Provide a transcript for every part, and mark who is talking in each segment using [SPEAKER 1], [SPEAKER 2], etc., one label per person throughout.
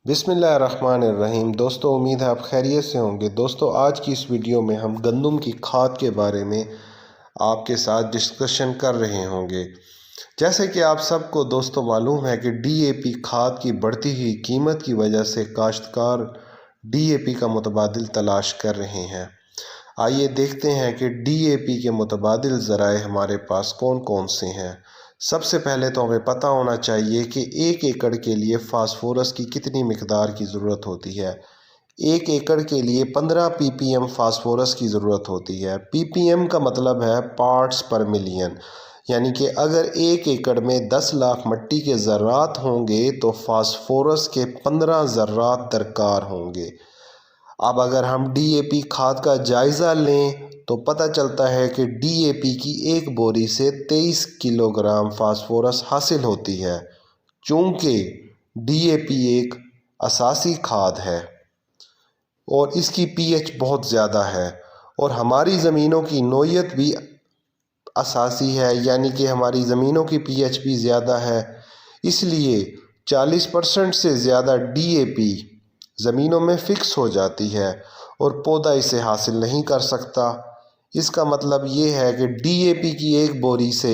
[SPEAKER 1] बिस्मिल्लाहिर्रहमानिर्रहीम। दोस्तों, उम्मीद है आप खैरियत से होंगे। दोस्तों, आज की इस वीडियो में हम गंदम की खाद के बारे में आपके साथ डिस्कशन कर रहे होंगे। जैसे कि आप सबको दोस्तों मालूम है कि डीएपी खाद की बढ़ती हुई कीमत की वजह से काश्तकार डीएपी का मुतबादिल तलाश कर रहे हैं। आइए देखते हैं कि डीएपी के मुतबादिल ज़राए हमारे पास कौन कौन से हैं। सबसे पहले तो हमें पता होना चाहिए कि 1 एकड़ के लिए फास्फोरस की कितनी मिकदार की ज़रूरत होती है। 1 एकड़ के लिए 15 ppm फास्फोरस की ज़रूरत होती है। ppm का मतलब है पार्ट्स पर मिलियन, यानी कि अगर 1 एकड़ में 10 लाख मिट्टी के ज़र्रात होंगे तो फास्फोरस के 15 ज़र्रात दरकार होंगे। अब अगर हम डीएपी खाद का जायज़ा लें तो पता चलता है कि डीएपी की एक बोरी से 23 किलोग्राम फास्फोरस हासिल होती है। चूँकि डीएपी एक असासी खाद है और इसकी पीएच बहुत ज़्यादा है और हमारी ज़मीनों की नोयत भी असासी है, यानी कि हमारी ज़मीनों की पीएच भी ज़्यादा है, इसलिए 40% से ज़्यादा डीएपी ज़मीनों में फ़िक्स हो जाती है और पौधा इसे हासिल नहीं कर सकता। इसका मतलब ये है कि डीएपी की एक बोरी से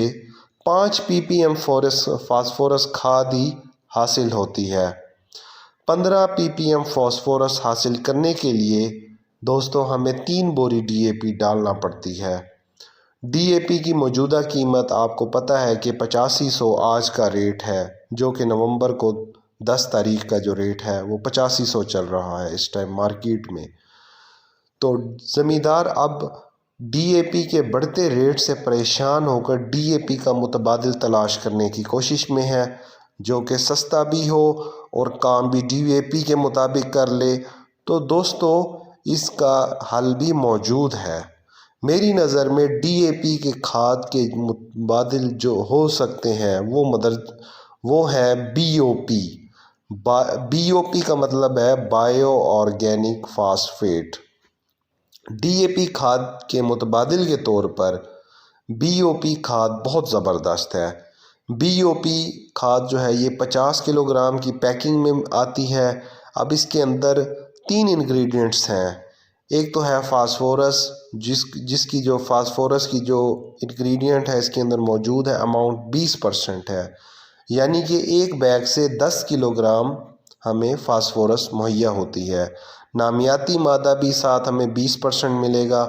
[SPEAKER 1] 5 ppm फास्फोरस खाद ही हासिल होती है। 15 ppm फास्फोरस हासिल करने के लिए दोस्तों हमें 3 बोरी डीएपी डालना पड़ती है। डीएपी की मौजूदा कीमत आपको पता है कि 8500 आज का रेट है, जो कि नवंबर को 10 तारीख का जो रेट है वो 8500 चल रहा है इस टाइम मार्केट में। तो ज़मींदार अब डीएपी के बढ़ते रेट से परेशान होकर डीएपी का मुतबादिल तलाश करने की कोशिश में है, जो कि सस्ता भी हो और काम भी डीएपी के मुताबिक कर ले। तो दोस्तों, इसका हल भी मौजूद है। मेरी नज़र में डीएपी के खाद के मुतबादिल जो हो सकते हैं वो है बीओपी। बीओपी का मतलब है बायो ऑर्गेनिक फास्फेट। डीएपी खाद के मुतबादिल के तौर पर बीओपी खाद बहुत ज़बरदस्त है। बीओपी खाद जो है ये 50 किलोग्राम की पैकिंग में आती है। अब इसके अंदर 3 इंग्रेडिएंट्स हैं। एक तो है फास्फोरस, जिसकी जो फास्फोरस की जो इंग्रेडिएंट है इसके अंदर मौजूद है, अमाउंट 20% है, यानी कि एक बैग से 10 किलोग्राम हमें फास्फोरस मुहैया होती है। नामियाती मादा भी साथ हमें 20% मिलेगा,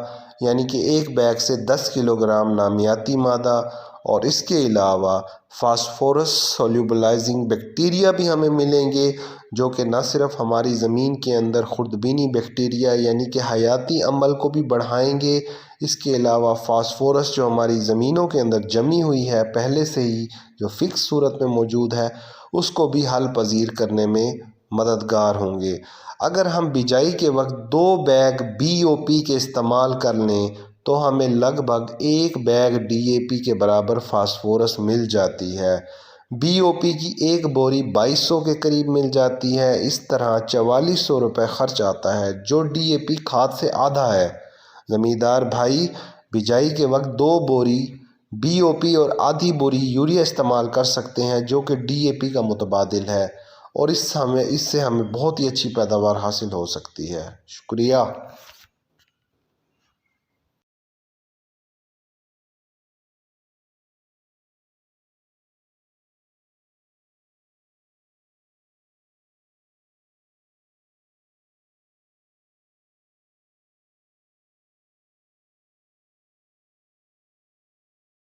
[SPEAKER 1] यानी कि एक बैग से 10 किलोग्राम नामियाती मादा। और इसके अलावा फास्फोरस सोल्यूबलाइजिंग बैक्टीरिया भी हमें मिलेंगे, जो कि न सिर्फ हमारी ज़मीन के अंदर खुर्दबीनी बैक्टीरिया यानी कि हयाती अमल को भी बढ़ाएंगे, इसके अलावा फास्फोरस जो हमारी ज़मीनों के अंदर जमी हुई है पहले से ही, जो फ़िक्स सूरत में मौजूद है, उसको भी हल पजीर करने में मददगार होंगे। अगर हम बिजाई के वक्त 2 बैग बीओपी के इस्तेमाल कर लें तो हमें लगभग 1 बैग डीएपी के बराबर फास्फोरस मिल जाती है। बीओपी की एक बोरी 2200 के करीब मिल जाती है। इस तरह 4400 रुपये खर्च आता है, जो डीएपी खाद से आधा है। ज़मींदार भाई बिजाई के वक्त 2 बोरी बीओपी और आधी बोरी यूरिया इस्तेमाल कर सकते हैं, जो कि डीएपी का मुतबादिल है, और इससे हमें बहुत ही अच्छी पैदावार हासिल हो सकती है। शुक्रिया।